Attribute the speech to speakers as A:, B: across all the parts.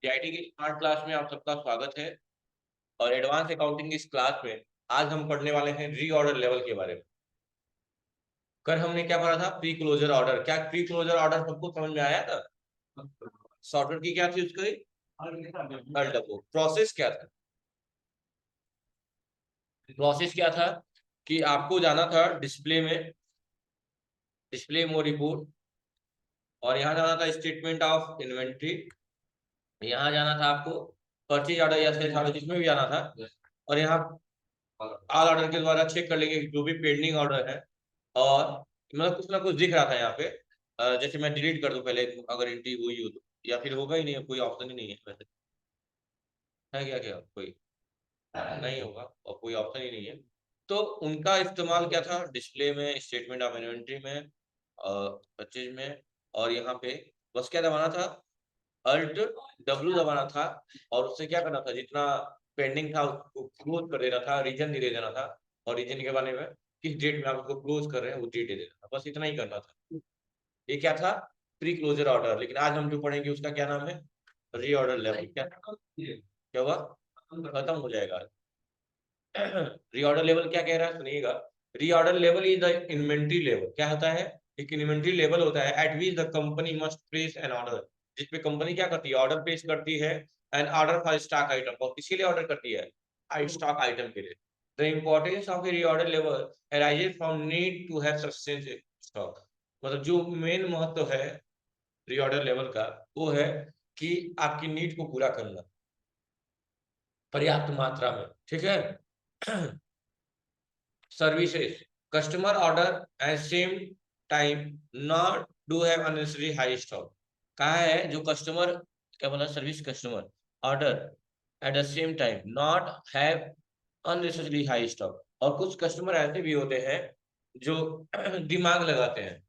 A: IT की smart class में आप सबका स्वागत है। और एडवांस अकाउंटिंग की इस क्लास में आज हम पढ़ने वाले हैं रीऑर्डर लेवल के बारे में। कल हमने क्या पढ़ा था? Pre closure order. क्या प्री क्लोजर ऑर्डर सबको समझ में आया था? सॉफ्टवेयर की क्या थी उसकी? प्रोसेस क्या था? प्रोसेस क्या था कि आपको जाना था डिस्प्ले में, डिस्प्ले मोड रिपोर्ट, और यहाँ जाना था स्टेटमेंट ऑफ इन्वेंट्री, यहाँ जाना था आपको परचेज ऑर्डर या सेल्स ऑर्डर, जिसमें भी जाना था। और यहाँ ऑल ऑर्डर के द्वारा चेक कर लेंगे जो भी पेंडिंग ऑर्डर है। और मतलब कुछ ना कुछ दिख रहा था यहाँ पे। जैसे मैं डिलीट कर दूं पहले, अगर एंट्री हुई हो तो, या फिर होगा ही नहीं है, कोई ऑप्शन ही नहीं है वैसे। है क्या? क्या कोई नहीं होगा और कोई ऑप्शन ही नहीं है। तो उनका इस्तेमाल क्या था? डिस्प्ले में, स्टेटमेंट ऑफ इन्वेंट्री में, परचेज में, और यहाँ पे बस क्या दबाना था? अल्ट डब्ल्यू दबाना था। और उससे क्या करना था? जितना पेंडिंग था उसको क्लोज कर देना था, रीजन दे देना था। और रीजन के बारे में किस डेट में आप उसको क्लोज कर रहे हैं वो डेट दे देना था, बस इतना ही करना था। ये क्या था? Pre closure order. लेकिन आज हम जो पढ़ेंगे उसका क्या नाम है? Reorder level. क्या हुआ? खत्म हो जाएगा। रीऑर्डर लेवल क्या कह रहा है सुनिएगा। Reorder level is the inventory level. क्या होता है? एक इन्वेंट्री लेवल होता है at which the company must place an order, जिसपे कंपनी क्या करती है? ऑर्डर प्लेस करती है। An order for stock item, और किसके लिए ऑर्डर करती है? स्टॉक आइटम के लिए। The importance of a reorder level arises from need to have sufficient stock. मतलब जो मेन महत्व है रीऑर्डर लेवल का, वो है कि आपकी नीड को पूरा करना पर्याप्त मात्रा में। ठीक है। Services customer order at same time, not do have unnecessary high stock. कहा है जो कस्टमर, क्या बोला? Service customer order at the same time, not have unnecessary high stock. और कुछ कस्टमर ऐसे भी होते हैं जो दिमाग लगाते हैं,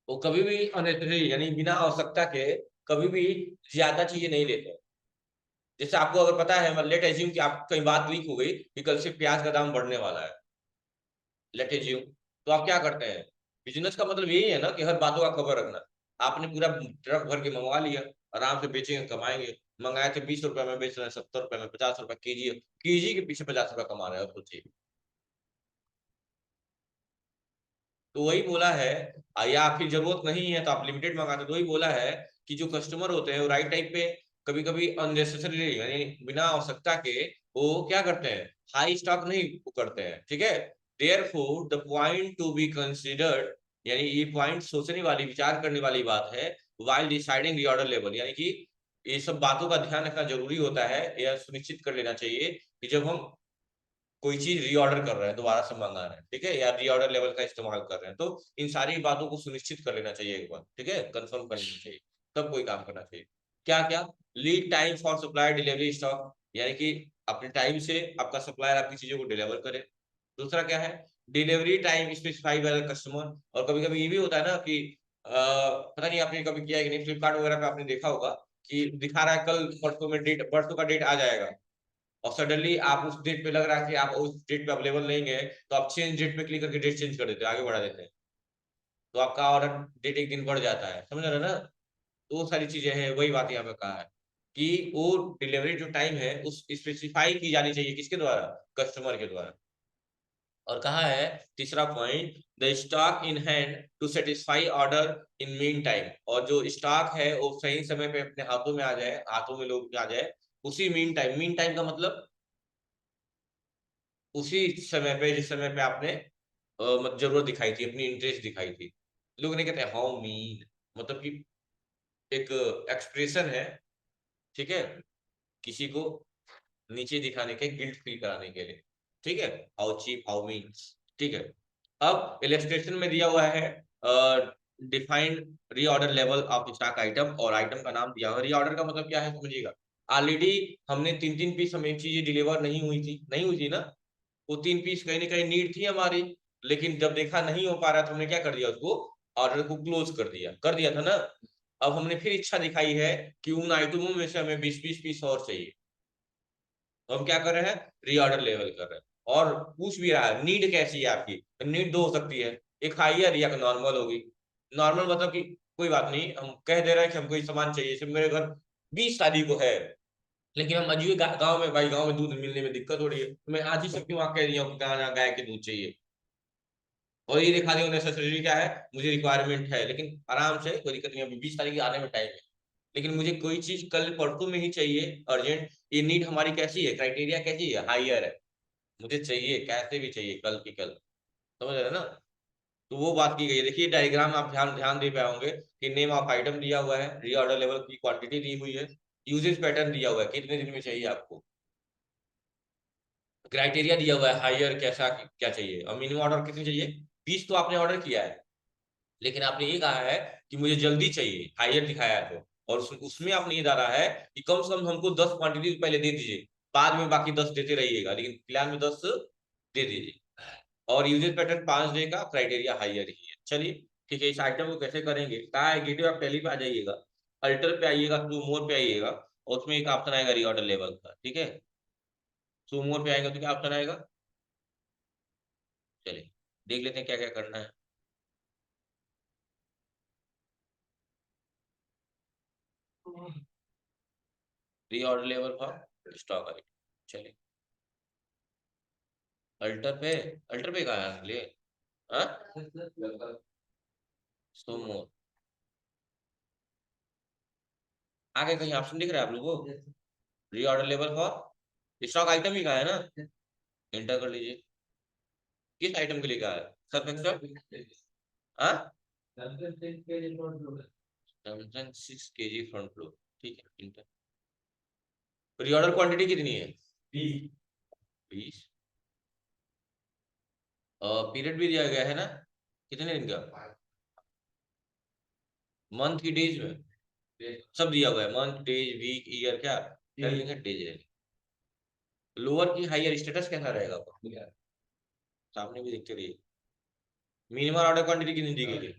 A: वो कभी भी अननेसेसरी यानी बिना आवश्यकता के कभी भी ज्यादा चीजें नहीं लेते हैं। जैसे आपको अगर पता है, लेट एज्यूम कि आप कहीं बात लीक हो गई कि कल से प्याज का दाम बढ़ने वाला है, लेट एज्यूम, तो आप क्या करते हैं? बिजनेस का मतलब यही है ना कि हर बातों का खबर रखना। आपने पूरा ट्रक भर के मंगवा लिया, आराम से बेचेंगे, कमाएंगे। मंगाए थे 20 रुपए में, बेच रहे हैं 70 रुपए में, 50 रुपए केजी। केजी के पीछे 50 रुपए कमा रहे हो, सोचिए। तो वही बोला है। या फिर जरूरत नहीं है तो आप लिमिटेड मंगाते, तो वही बोला है कि जो कस्टमर होते हैं वो राइट टाइम पे कभी कभी अननेसेसरी यानी बिना आवश्यकता के वो क्या करते हैं? हाई स्टॉक नहीं वो करते हैं। ठीक है। Therefore the point to be considered, यानी ये पॉइंट सोचने वाली, विचार करने वाली बात है। व्हाइल डिसाइडिंग रीऑर्डर लेवल, यानी कि ये सब बातों का ध्यान रखना जरूरी होता है। यह सुनिश्चित कर लेना चाहिए कि जब हम कोई चीज रीऑर्डर कर रहे हैं, दोबारा से मंगा रहे हैं, ठीक है, या रीऑर्डर लेवल का इस्तेमाल कर रहे हैं, तो इन सारी बातों को सुनिश्चित कर लेना चाहिए एक बार। ठीक है, कंफर्म कर लेना चाहिए, तब कोई काम करना चाहिए। क्या क्या? Lead time for supply delivery stock, यानी कि अपने टाइम से आपका सप्लायर आपकी चीजों को डिलीवर करे। दूसरा क्या है? Delivery time specified by the customer. और कभी कभी ये भी होता है ना कि पता नहीं आपने कभी किया है कि नहीं, फ्लिपकार्ट वगैरह पे आपने देखा होगा कि दिखा रहा है कल परसों में डेट, परसों का डेट आ जाएगा, और सडनली आप उस डेट पे लग रहा है कि आप उस डेट पे अवेलेबल नहीं है, तो आप चेंज डेट पे क्लिक करके डेट चेंज कर देते हैं, आगे बढ़ा देते हैं। तो आपका ऑर्डर डेट एक दिन बढ़ जाता है, समझ रहे हैं ना? तो वो सारी चीजें हैं, वही बात यहाँ पे कहा है कि वो डिलीवरी जो टाइम है उस स्पेसिफाई की जानी चाहिए, किसके द्वारा? कस्टमर के द्वारा। और कहा है तीसरा point, the stock in hand to satisfy order in mean time. और जो स्टॉक है वो सही समय पे अपने हाथों में आ जाए, हाथों में लोग आ जाए उसी मीन टाइम। मीन टाइम का मतलब उसी समय पे जिस समय पे आपने मतलब जरूरत दिखाई थी, अपनी इंटरेस्ट दिखाई थी। लोग नहीं कहते हाउ मीन, मतलब कि एक एक्सप्रेशन है। ठीक है, किसी को नीचे दिखाने के, गिल्ट फील कराने के लिए। ठीक है, हाउ चीप, हाउ मीन। ठीक है। अब इलेस्ट्रेशन में दिया हुआ है defined reorder level of stock item, और आइटम का नाम दिया हुआ है। रीऑर्डर का मतलब क्या है समझिएगा। ऑलरेडी हमने 3-3 पीस हमें चीजें डिलीवर नहीं हुई थी, नहीं हुई थी ना, वो 3 पीस कहीं ना कहीं नीड थी हमारी। लेकिन जब देखा नहीं हो पा रहा था, हमने क्या कर दिया? उसको ऑर्डर को क्लोज कर दिया था ना। अब हमने फिर इच्छा दिखाई है कि उन आइटमों में से हमें 20-20 पीस और चाहिए, तो हम क्या कर रहे हैं? रीऑर्डर लेवल कर रहे हैं। और पूछ भी रहा है नीड कैसी है आपकी। नीड दो हो सकती है, एक हायर या नॉर्मल होगी। नॉर्मल मतलब कि कोई बात नहीं, हम कह दे रहे हैं कि हमको ये सामान चाहिए, जैसे मेरे घर 20 तारीख को है, लेकिन हम अजीब गाँव में, भाई गाँव में दूध मिलने में दिक्कत हो रही है, तो मैं आज ही सबके वहां कह रही हूँ कि कहाँ गाय के दूध चाहिए, और ये दिखा दिया नेसेसरी क्या है, मुझे रिक्वायरमेंट है, लेकिन आराम से कोई दिक्कत नहीं, अभी 20 तारीख आने में टाइम है, लेकिन मुझे कोई चीज कल परसों में ही चाहिए अर्जेंट। ये नीड हमारी कैसी है, क्राइटेरिया कैसी है, हायर है, मुझे चाहिए कैसे भी चाहिए कल की कल, समझ रहे हैं ना। तो वो बात की गई है, देखिए डायग्राम आप ध्यान ध्यान दे पाए होंगे कि नेम ऑफ आइटम दिया हुआ है, रीऑर्डर लेवल की क्वांटिटी दी हुई है, यूजेज पैटर्न दिया हुआ है कितने दिन में चाहिए आपको, क्राइटेरिया दिया हुआ है हायर कैसा क्या चाहिए, और मिनिमम ऑर्डर कितनी चाहिए, 20 तो आपने ऑर्डर किया है, लेकिन आपने ये कहा है कि मुझे जल्दी चाहिए, हायर दिखाया है तो, और उसमें आपने ये डाला है कि कम से कम हमको 10 क्वांटिटी पहले दे दीजिए, बाद में बाकी 10 देते रहिएगा, लेकिन फिलहाल में 10 दे दीजिए, और यूजेज पैटर्न 5 डे का क्राइटेरिया हायर ही है। चलिए ठीक है, इस आइटम को कैसे करेंगे, कहाँ है गेटवे, आप टैली पे आ जाइएगा, अल्टर पे आइएगा, टू मोर पे आइएगा, और उसमें एक ऑप्शन आएगा रीऑर्डर लेवल का, ठीक है, टू मोर पे आएगा तो क्या ऑप्शन आएगा, चलिए देख लेते हैं क्या क्या करना है। Reorder level for stock item, चलिए अल्टर पे कहाँ है ले, हाँ सो मोर, आगे कहीं ऑप्शन दिख रहा है आप लोगों को, reorder level for stock item ही कहा है ना, एंटर कर लीजिए, किस आइटम के लिए कहा है, सर्फ एक्सेल, हाँ सैमसंग 6 kg फ्रंट फ्लोर, ठीक है इंटर, रीऑर्डर क्वांटिटी कितनी है, 20, पीरियड भी दिया गया है ना, कितने दिन का, मंथ की डेज में, सब दिया हुआ है, मंथ डेज वीक ईयर, क्या कर लेंगे डेज रहेंगे, लोअर की हायर स्टेटस कैसा रहेगा, सामने भी देखते रहिए, मिनिमम ऑर्डर क्वांटिटी कितनी दी गई है,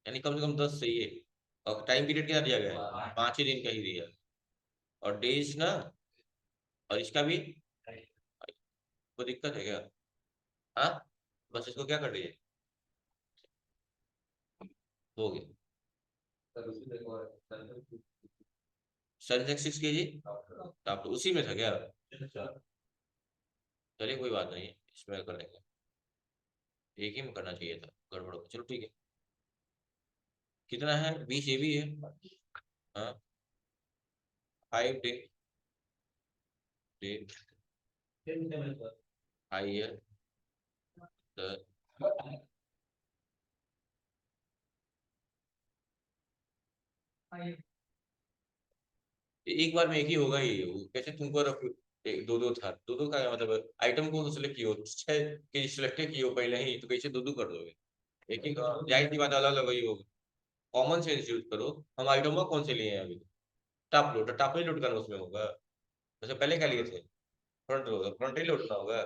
A: यानी कम से कम 10 चाहिए, और टाइम पीरियड कितना दिया गया है, 5 ही दिन का ही दिया, और डेज ना, और इसका भी कोई दिक्कत है क्या, हाँ बस इसको क्या कर रही है, हो गया, सनसेक्स 6 kg, आप तो उसी में था क्या, चलिए कोई बात नहीं, इसमें कर लेंगे, एक ही में करना चाहिए था, गड़बड़ हो गई। चलो ठीक है, कितना है, 20 ये भी है, हाँ 5 डे, डे हायर द, एक बार में एक ही होगा ये, वो कैसे तुमको रख, एक दो दो था, दो दो का क्या मतलब, आइटम को सिलेक्ट किए हो 6 के सिलेक्ट किए हो पहले ही, तो कैसे दो दो कर दोगे, एक ही का जाहिर सी बात, अलग अलग वही होगा, कॉमन सेंस यूज करो, हम आइटम का कौन से लिए हैं अभी, टॉप ही लोड करना उसमें होगा, वैसे पहले क्या लिए थे, फ्रंट होगा, फ्रंट ही लोड करना होगा,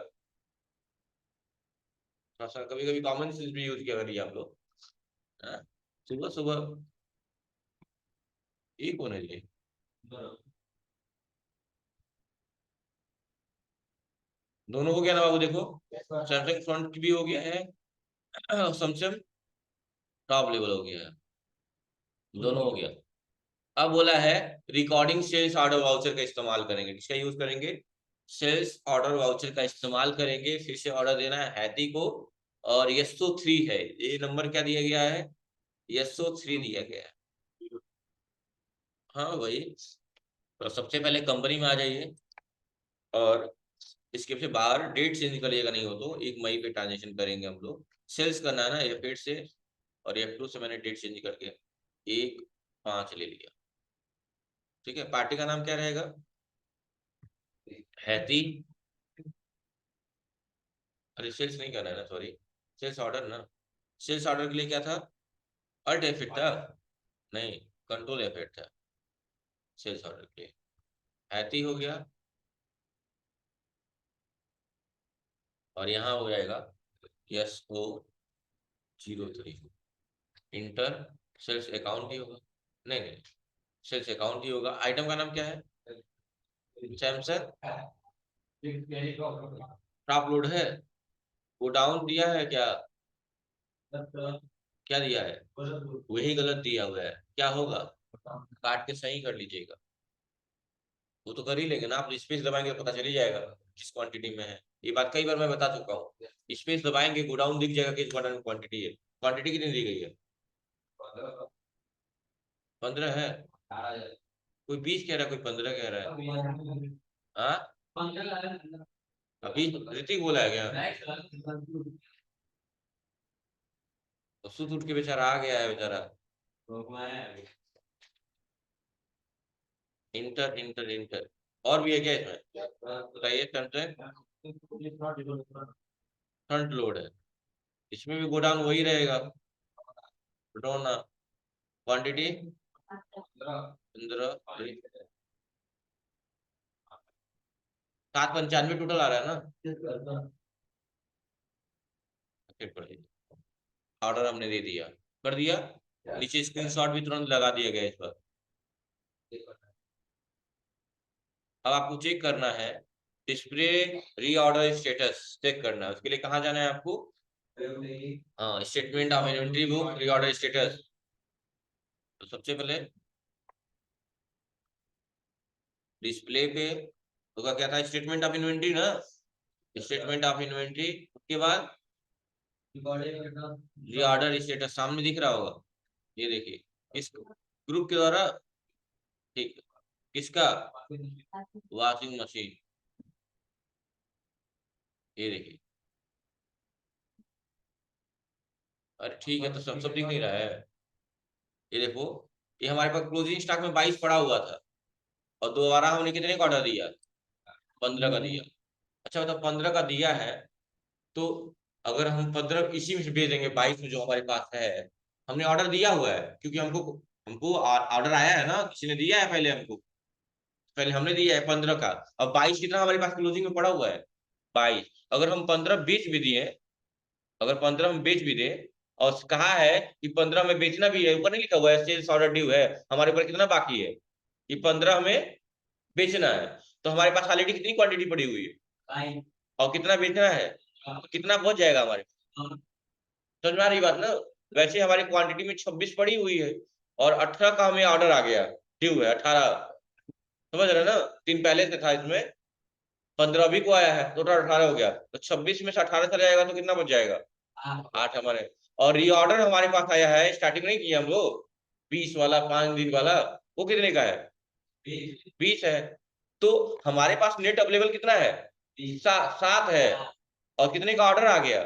A: थोड़ा सा कभी कभी कॉमन सेंस भी यूज किया करिए आप लोग, हाँ? सुबह सुबह ये कौन है ये, दोनों हो गया ना बाबू, देखो सैमसंग फ्रंट भी हो गया है, सैमसंग टॉप लेवल हो गया है, दोनों हो गया, अब बोला है रिकॉर्डिंग सेल्स ऑर्डर वाउचर का इस्तेमाल करेंगे, किसका यूज करेंगे, सेल्स ऑर्डर वाउचर का इस्तेमाल करेंगे, फिर से ऑर्डर देना है हैती को, और यस्सो 3 है, ये नंबर क्या दिया गया है, यस्सो 3 दिया गया है, हाँ भाई, तो सबसे पहले कंपनी में आ जाइए, और इसके से बाहर डेट चेंज करिएगा, नहीं हो तो 1 मई पे ट्रांजेक्शन करेंगे हम लोग, सेल्स करना है ना F8 से, और F2 से मैंने डेट चेंज करके 1/5 ले लिया, ठीक है, पार्टी का नाम क्या रहेगा, हैती, अरे सेल्स नहीं करना है ना, सॉरी, सेल्स ऑर्डर ना, सेल्स ऑर्डर के लिए क्या था, अल्ट F8 था, नहीं कंट्रोल F8 था, सेल्स ऑर्डर के लिए, हैती हो गया, और यहाँ हो जाएगा SO03, इंटर, सेल्स अकाउंट ही होगा, नहीं नहीं, सेल्स अकाउंट ही होगा, आइटम का नाम क्या है, सैमसंग टॉप लोड है, वो डाउन दिया है क्या, क्या दिया है, वही गलत दिया हुआ है, क्या होगा, काट के सही कर लीजिएगा, वो तो कर ही लेंगे ना, आप स्पेस दबाएंगे तो पता चल ही जाएगा किस क्वांटिटी में है। ये बात कई बार मैं बता चुका हूँ, स्पेस दबाएंगे गोडाउन दिख जाएगा किस क्वांटिटी है। क्वांटिटी कितनी दी गई है? 15 है। कोई 20 कह रहा है, कोई 15 कह रहा है। हाँ, अभी ऋतिक बोला है क्या? तो सुत उठ के बेचारा आ गया है बेचारा। इंटर इंटर इंटर और भी है क्या इसमें? बताइए। फ्रंट लोड है, इसमें भी गोडाउन वही रहेगा। गोडाउन क्वांटिटी 15, 795 टोटल आ रहा है ना। ऑर्डर हमने दे दिया, कर दिया। नीचे स्क्रीनशॉट भी तुरंत लगा दिया गया इस पर। अब आपको चेक करना है डिस्प्ले रीऑर्डर स्टेटस चेक करना है। उसके लिए कहाँ जाना है आपको? हाँ, statement of inventory book reorder status. तो सबसे पहले डिस्प्ले पे होगा क्या था, स्टेटमेंट ऑफ इन्वेंटरी ना, स्टेटमेंट ऑफ इन्वेंटरी। उसके बाद रीऑर्डर स्टेटस सामने दिख रहा होगा, ये देखिए इस ग्रुप के द्वारा। ठीक, किसका? Washing machine. ये देखिए, अरे ठीक है, तो सब दिख नहीं रहा है। ये देखो, ये हमारे पास क्लोजिंग स्टॉक में 22 पड़ा हुआ था, और दोबारा हमने कितने का ऑर्डर दिया? 15 का दिया। अच्छा मतलब 15 का दिया है, तो अगर हम 15 इसी में से भेज देंगे 22 में जो हमारे पास है। हमने ऑर्डर दिया हुआ है, क्योंकि हमको हमको ऑर्डर आया है ना, किसी ने दिया है पहले हमको। पहले हमने दिया है 15 का। अब 22 कितना हमारे पास क्लोजिंग में पड़ा हुआ है? 22। अगर हम 15 बेच भी दिए, अगर 15 हम बेच भी दे, और कहा है कि 15 में बेचना भी है, ऊपर नहीं लिखा हुआ है सेल्स ऑर्डर ड्यू है, हमारे ऊपर कितना बाकी है? कि 15 हमें बेचना है। तो हमारे पास ऑलरेडी कितनी क्वांटिटी पड़ी हुई है और कितना बेचना है, तो कितना बच जाएगा हमारे पास? समझ में आ रही बात ना? वैसे हमारी क्वांटिटी में 26 पड़ी हुई है, और 18 का हमें ऑर्डर आ गया, ड्यू है 18। समझ रहे ना? 3 पहले से था इसमें, 15 भी को आया है, टोटल 18 हो गया। तो 26 में से 18 चला जाएगा तो कितना बच जाएगा? 8 हमारे। और रीऑर्डर हमारे पास आया है, स्टार्टिंग नहीं किया हम लोग, 20 वाला 5 दिन वाला, वो कितने का है? 20 है। तो हमारे पास नेट अवेलेबल कितना है? 7 है। और कितने का ऑर्डर आ गया?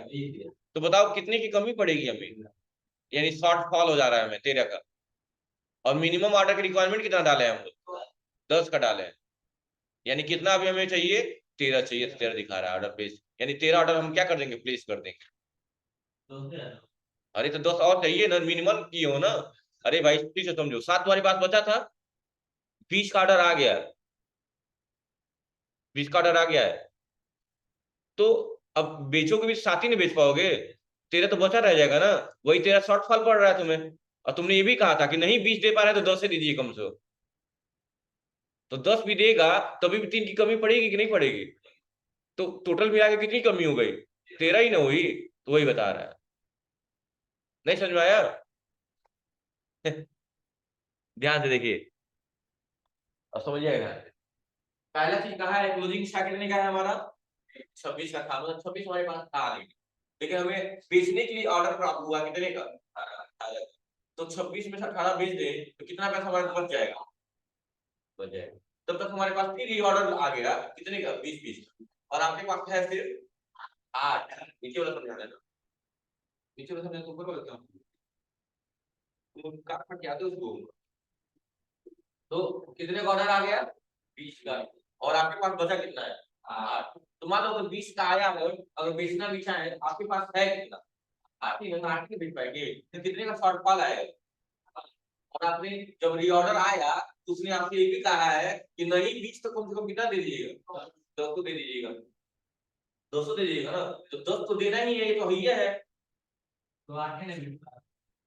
A: तो बताओ कितने की कमी पड़ेगी हमें? यानी शॉर्ट फॉल हो जा रहा है हमें 13 का। और मिनिमम ऑर्डर की रिक्वायरमेंट कितना डाले हैं हम लोग? 10 का डाले हैं। यानी कितना अभी हमें चाहिए? 13 चाहिए, 13 दिखा रहा है ऑर्डर प्लेस। यानी 13 ऑर्डर हम क्या कर देंगे, प्लेस कर देंगे। अरे तो 10 और चाहिए ना, मिनिमम की हो ना। अरे भाई ठीक से समझो, 7 तुम्हारी पास बचा था, 20 का ऑर्डर आ गया है, 20 का ऑर्डर आ गया है। तो अब बेचोगे भी 7 ही नहीं बेच पाओगे, 13 तो बचा रह जाएगा ना। वही 13 शॉर्टफॉल पड़ रहा है तुम्हें। और तुमने ये भी कहा था कि नहीं 20 दे पा रहे तो 10 से दीजिए कम से कम। तो 10 भी देगा तभी भी 3 की कमी पड़ेगी कि नहीं पड़ेगी? तो टोटल मिला के कितनी कमी हो गई? 13 ही ना हुई। तो वही बता रहा है। नहीं समझ में आया? ध्यान से देखिए और समझिएगा। पहला चीज कहा है, क्लोजिंग स्टॉक कितने का है हमारा? 26 का था, मतलब 26 हमारे पास था नहीं, लेकिन हमें बेचने के लिए ऑर्डर प्राप्त हुआ कितने का? 18। तो 26 में से 18 बेच दे तो कितना पैसा हमारे पास बच जाएगा? बच जाएगा। तब तक हमारे पास फिर ये ऑर्डर आ गया कितने का? 20 और आपके पास है फिर 8। नीचे वाला समझा देना, नीचे वाला समझा तो ऊपर वाला क्या? तो काट के आते उसको। तो कितने का ऑर्डर आ गया? 20 का। और आपके पास बचा कितना है? 8। तो मान लो अगर 20 का आया है, अगर बेचना बिछा है, आपके पास है कितना? 8 ही है, 8 ही बेच पाएंगे, तो कितने का शॉर्टफॉल आएगा? और आपने जब रीऑर्डर आया तो उसने आपसे ये भी कहा है कि नहीं 20 तो कम से कम कितना दे दीजिएगा? 10 तो दे दीजिएगा, 200 दे दीजिएगा ना। तो 10 तो देना ही है, ये तो भैया है। तो 8 नहीं।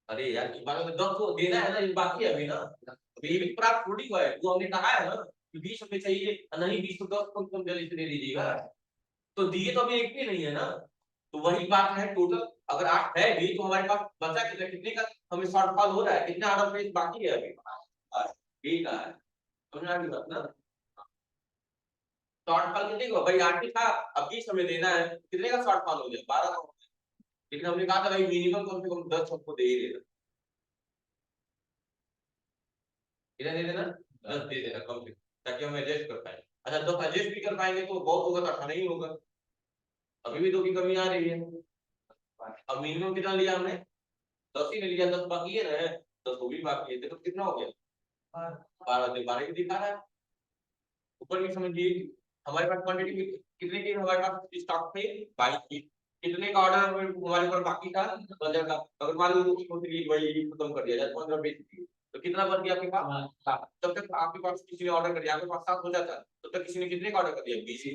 A: अरे यार इस बार में 10 तो देना है ना, ये बाकी है अभी ना। अभी ये प्राप्त थोड़ी हुआ है, वो हमने कहा है ना कि 20 हमें चाहिए, नहीं 20 तो 10 कम जल्दी से दे दीजिएगा। तो दिए तो अभी एक भी नहीं है ना। तो वही बात है, टोटल अगर 8 है भी तो हमारे पास बचा कितना, कितने का हमें शॉर्टफॉल हो रहा है, कितना ऑर्डर प्लेस बाकी है अभी? 8 का है। समझ आ गई बात ना? शॉर्टफॉल कितने का भाई? 8 ही था, अब 20 हमें देना है, कितने का शॉर्टफॉल हो गया? 12 का हो गया। लेकिन हमने कहा था भाई मिनिमम कम से कम 10 सबको दे ही देना। कितना दे देना? 10 दे देना कम से कम, ताकि हम एडजस्ट कर पाए। अच्छा, तो एडजस्ट भी कर पाएंगे तो बहुत होगा तो 18 ही होगा। अभी भी 2 की कमी आ रही है। अब मिनिमम कितना लिया हमने? 10 ही लिया, 10 बाकी है ना, 10 वो भी बाकी है, देखो कितना हो गया? 12 से 12 की दिखा रहा है। ऊपर भी समझिए, हमारे पास क्वांटिटी कितने की हमारे पास स्टॉक थे? 22 की। कितने का ऑर्डर हमारे पास बाकी था? 15 का। अगर मान लो वही खत्म कर दिया जाए, 15 बेच दी, तो कितना बच गया आपके पास? 7। तब तक आपके पास किसी ने ऑर्डर कर दिया, आपके पास 7 हो जाता, तब तक किसी ने कितने का ऑर्डर कर दिया? 20 ही।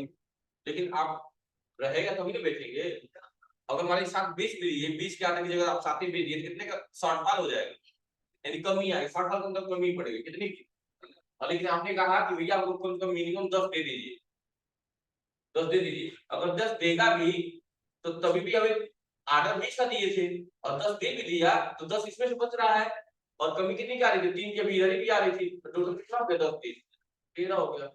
A: लेकिन आप रहेगा तभी तो बेचेंगे। अगर हमारे 7 बेच भी दिए, 20 के आटे की जगह आप 7 ही बेच दिए, कितने का शॉर्टफॉल हो जाएगा? यानी कमी आएगी, शॉर्टफॉल का मतलब कमी पड़ेगी कितनी की? और लेकिन आपने कहा कि भैया हमको कम से कम मिनिमम 10 दे दीजिए, 10 दे दीजिए। अगर 10 देगा भी तो तभी भी हमें ऑर्डर 20 का दिए थे, और 10 दे भी दिया तो 10 इसमें से बच रहा है। और कमी कितनी की आ रही थी? 3 की, अभी इधर ही भी आ रही थी, तो टोटल कितना हो गया? 10 30, 13 हो गया।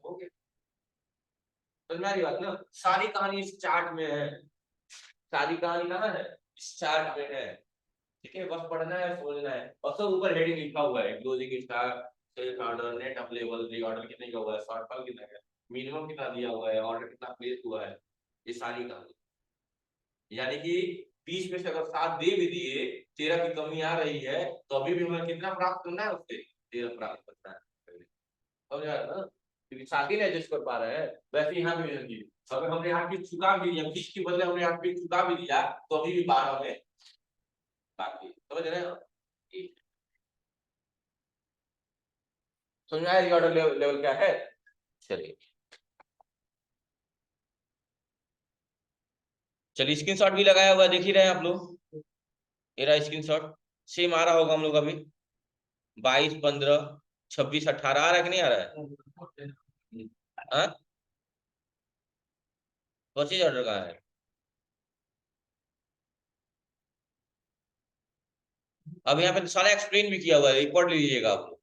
A: समझ में आ रही बात ना? सारी कहानी इस चार्ट में है। सारी कहानी कहाँ है? इस चार्ट में है। ठीक है, बस पढ़ना है, समझना है, और सब ऊपर हेडिंग लिखा हुआ है, closing stock, sales order, net available, reorder कितने का हुआ है, शॉर्टफॉल कितना है, मिनिमम कितना दिया हुआ है, ऑर्डर कितना प्लेस हुआ है। ये सारी कहानी, यानी कि 20 में से अगर 7 दे भी दिए, 13 की कमी आ रही है, तो अभी भी हमें कितना प्राप्त करना है? उससे 13 प्राप्त करना है। समझ आया ना? क्योंकि 7 ही एडजस्ट कर पा रहे हैं। वैसे यहाँ भी होगी, अगर हमने यहाँ की चुका भी दिया, 20 के बदले हमने यहाँ पे चुका भी दिया, तो अभी भी 12 में बाकी। समझ रहे हो? समझ में आया ऑर्डर लेवल क्या है? चलिए, चलिए स्क्रीनशॉट भी लगाया हुआ देख ही रहे हैं आप लोग। मेरा स्क्रीनशॉट सेम आ रहा होगा हम लोग अभी। 22 15 26 18 आ रहा है कि नहीं आ रहा है? हाँ, 25 ऑर्डर कहाँ है? अब यहाँ पे तो सारा एक्सप्लेन भी किया हुआ है, रिकॉर्ड ले लीजिएगा आप लोग।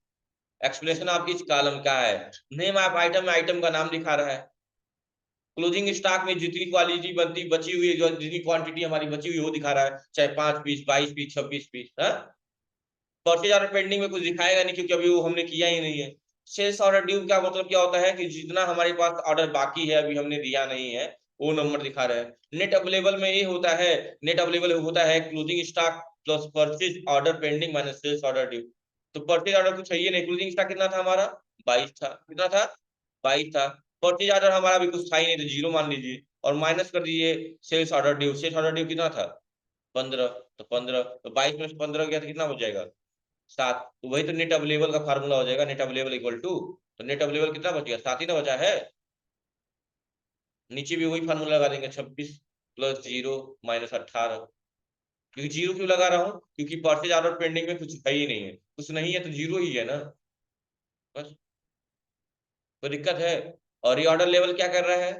A: एक्सप्लेनेशन आपकी इस कॉलम का है। नेम ऑफ आइटम में आइटम का नाम दिखा रहा है। क्लोजिंग स्टॉक में जितनी क्वालिटी बनती बची हुई है, जो जितनी क्वांटिटी हमारी बची हुई है, वो दिखा रहा है, चाहे 5 पीस, 22 पीस, 26 पीस। हाँ, परचेज ऑर्डर पेंडिंग में कुछ दिखाएगा नहीं, क्योंकि अभी वो हमने किया ही नहीं है। सेल्स ऑर्डर ड्यू का मतलब क्या होता है कि जितना हमारे पास ऑर्डर बाकी है, अभी हमने दिया नहीं है, वो नंबर दिखा रहे हैं। नेट अवेलेबल में ये होता है, नेट अवेलेबल होता है closing stock plus purchase order pending minus sales order due. तो परचेज ऑर्डर कुछ है ही नहीं, क्लोजिंग स्टॉक कितना था हमारा? 22 था। कितना था? 22 था। परचेज ऑर्डर हमारा भी कुछ था ही नहीं, तो जीरो मान लीजिए, और माइनस कर दीजिए sales order due. Sales order due कितना था? 15। तो 15, तो 22 में से 15 गया तो कितना हो जाएगा? 7। तो वही तो नेट अवेलेबल का फार्मूला हो जाएगा, नेट अवेलेबल इक्वल टू, तो नेट अवेलेबल कितना बच गया? 7 ही ना बचा है। नीचे भी वही फार्मूला लगा देंगे, 26 प्लस 0 माइनस 18। क्योंकि जीरो क्यों लगा रहा हूँ? क्योंकि परचेज ऑर्डर पेंडिंग में कुछ है ही नहीं है, कुछ नहीं है तो जीरो ही है ना, बस। कोई दिक्कत है? और रीऑर्डर लेवल क्या कर रहा है?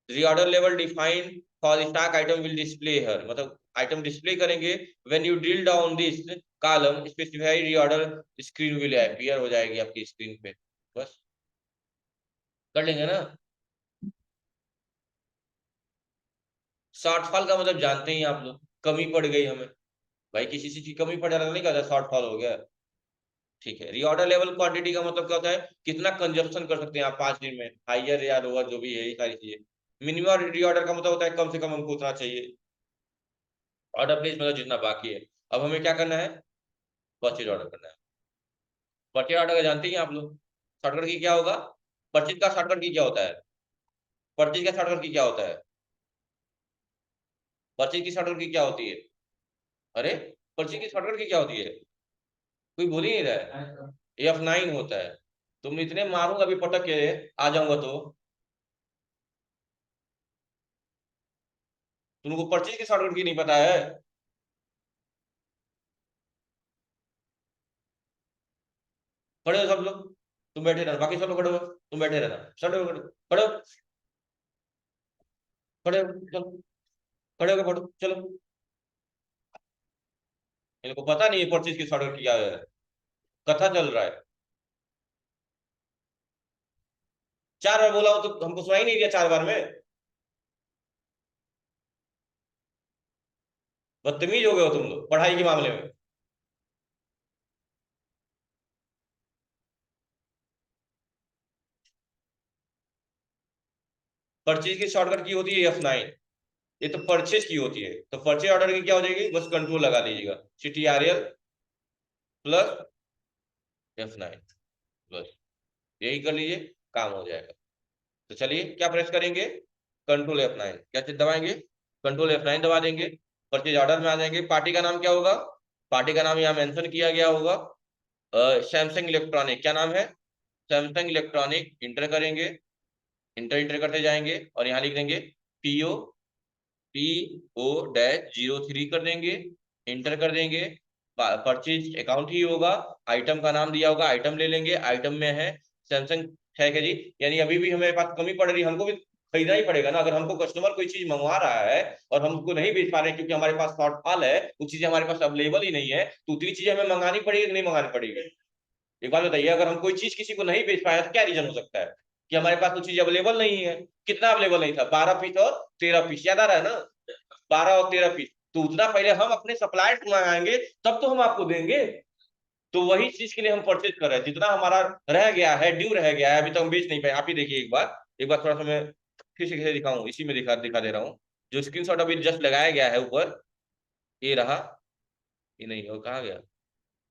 A: Reorder level defined for stock item will display here, मतलब आइटम डिस्प्ले करेंगे। When you drill down this column specify reorder, screen will appear हो जाएगी आपकी स्क्रीन पे। बस, कर लेंगे ना? शॉर्टफॉल का मतलब जानते ही आप लोग, कमी पड़ गई हमें। भाई किसी चीज की कमी पड़ जाता नहीं कहता शॉर्टफॉल हो गया। ठीक है, रीऑर्डर लेवल क्वांटिटी का मतलब क्या होता है? कितना कंजप्शन कर सकते हैं आप 5 दिन में, हाइयर या लोअर जो भी है, ये सारी चीजें। मिनिमम रीऑर्डर का मतलब होता है कम से कम हमको उतना चाहिए। ऑर्डर प्लेस मतलब जितना बाकी है। अब हमें क्या करना है? परचेज ऑर्डर करना है। परचेज ऑर्डर का जानते ही हैं आप लोग, शॉर्टकट की क्या होगा? परचेज का शॉर्टकट की क्या होता है? परचेज का शॉर्टकट की क्या होता है? परचेज की शॉर्टकट की क्या होती है? अरे, परचेज की शॉर्टकट की क्या होती है? कोई बोल ही नहीं रहा है। F9 होता है। तुम इतने मारूंगा अभी पटक के, आ जाऊंगा तो। तुमको परचेज की शॉर्टकट की नहीं पता है? खड़े हो सब लोग, तुम बैठे रहना, बाकी सब लोग खड़े हो, तुम बैठे रहना, सब लोग खड़े खड़े हो, खड़े हो, चलो, खड़े होकर पढ़ो चलो। इनको पता नहीं है परचेज की शॉर्टकट क्या है, कथा चल रहा है। 4 बार बोला हो तो हमको सुनाई नहीं दिया 4 बार में? बदतमीज हो गए हो तुम लोग पढ़ाई के मामले में। परचेज की शॉर्टकट की होती है F9। ये तो परचेज की होती है, तो परचेज ऑर्डर की क्या हो जाएगी, बस कंट्रोल लगा दीजिएगा, CTRL प्लस F9, बस यही कर लीजिए, काम हो जाएगा। तो चलिए क्या प्रेस करेंगे, कंट्रोल F9, क्या चीज दबाएंगे, कंट्रोल F9 दबा देंगे। परचेज ऑर्डर में आ जाएंगे, पार्टी का नाम क्या होगा, पार्टी का नाम यहाँ मेंशन किया गया होगा, सैमसंग इलेक्ट्रॉनिक, क्या नाम है, सैमसंग इलेक्ट्रॉनिक, इंटर करेंगे, इंटर इंटर करते जाएंगे और यहाँ लिख देंगे PO 03 कर देंगे, इंटर कर देंगे। परचेज अकाउंट ही होगा, आइटम का नाम दिया होगा, आइटम ले लेंगे, आइटम में है सैमसंग, है क्या जी, यानी अभी भी हमें पास कमी पड़ रही है, हमको भी खरीदना ही पड़ेगा ना। अगर हमको कस्टमर कोई चीज मंगवा रहा है और हम उसको नहीं बेच पा रहे हैं क्योंकि हमारे पास शॉर्ट फॉल है, वो चीजें हमारे पास अवेलेबल ही नहीं है, तो उतनी चीजें हमें मंगानी पड़ेगी कि नहीं मंगानी पड़ेगी? एक बात बताइए, अगर हम कोई चीज किसी को नहीं बेच पाए तो क्या रीजन हो सकता है, कि हमारे पास वो चीज अवेलेबल नहीं है। कितना अवेलेबल नहीं था, 12 पीस और 13 पीस, याद आ रहा है ना, 12 और 13 पीस, तो उतना पहले हम अपने सप्लायर को मंगाएंगे, तब तो हम आपको देंगे। तो वही चीज के लिए हम परचेज कर रहे हैं, जितना हमारा रह गया है, ड्यू रह गया है, अभी तक हम बेच नहीं पाए। आप ही देखिए एक बार, एक बार थोड़ा सा मैं फिर से दिखाऊं, इसी में दिखा दिखा दे रहा हूँ, जो स्क्रीनशॉट अभी जस्ट लगाया गया है ऊपर, ये रहा, ये नहीं हो, कहाँ गया,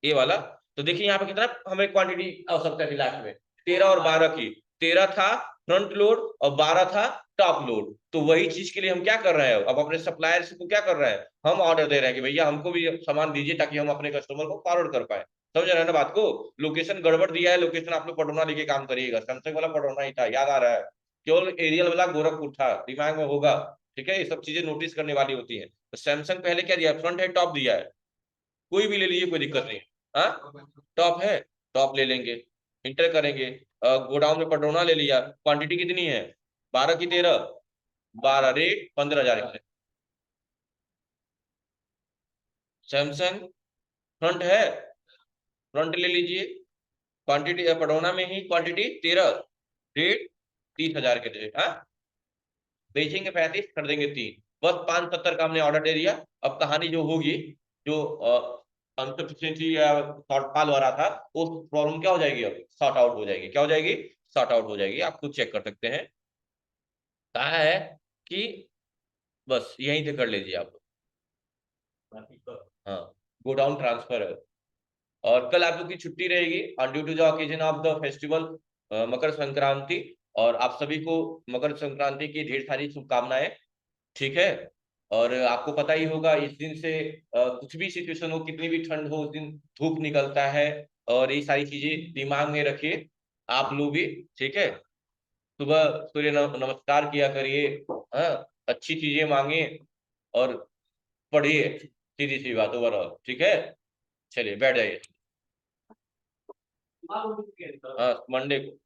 A: ये वाला। तो देखिए यहाँ पे कितना हमें क्वांटिटी आवश्यकता थी लास्ट में, 13 और 12 की। 13 था फ्रंट लोड और 12 था टॉप लोड। तो वही चीज के लिए हम क्या कर रहे हैं, अब अपने सप्लायर को क्या कर रहे हैं, हम ऑर्डर दे रहे हैं कि भैया हमको भी सामान दीजिए, ताकि हम अपने कस्टमर को फॉरवर्ड कर पाए। समझ रहे हैं ना बात को? लोकेशन गड़बड़ दिया है, लोकेशन आप लोग पटौना लेके काम करिएगा, सैमसंग वाला पटौना ही था, याद आ रहा है, केवल एरियल वाला गोरखपुर था, दिमाग में होगा। ठीक है, ये सब चीजें नोटिस करने वाली होती है। तो सैमसंग पहले क्या दिया, फ्रंट है टॉप दिया है, कोई भी ले लीजिए, कोई दिक्कत नहीं। हाँ, टॉप है, टॉप ले लेंगे, इंटर करेंगे। गोडाउन में पटरोना ले लिया, क्वांटिटी कितनी है, 12 की 13, 12, रेट 15,000 सैमसंग फ्रंट है, फ्रंट ले लीजिए, क्वांटिटी पटौना में ही क्वांटिटी 13, रेट 30,000 के रेट। हाँ, बेचेंगे 35, खरीदेंगे 3, बस 570 का हमने ऑर्डर दे दिया। अब कहानी जो होगी, जो अनसफिशियंसी या शॉर्टफॉल हो रहा था, वो प्रॉब्लम क्या हो जाएगी, अब सॉर्ट आउट हो जाएगी, क्या हो जाएगी, सॉर्ट आउट हो जाएगी। आप खुद चेक कर सकते हैं, कहा है कि बस यहीं से कर लीजिए आप। हाँ, गो डाउन ट्रांसफर है। और कल आप लोग की छुट्टी रहेगी on due to the occasion of the festival Makar Sankranti, और आप सभी को मकर संक्रांति की ढेर सारी शुभकामनाएं। ठीक है, और आपको पता ही होगा इस दिन से कुछ भी सिचुएशन हो, कितनी भी ठंड हो, उस दिन धूप निकलता है, और ये सारी चीजें दिमाग में रखिए आप लोग भी। ठीक है, सुबह सूर्य नमस्कार किया करिए, हाँ, अच्छी चीजें मांगे और पढ़िए, सीधी सी बात, ओवरऑल ठीक है। चलिए बैठ जाइए, हाँ, मंडे को।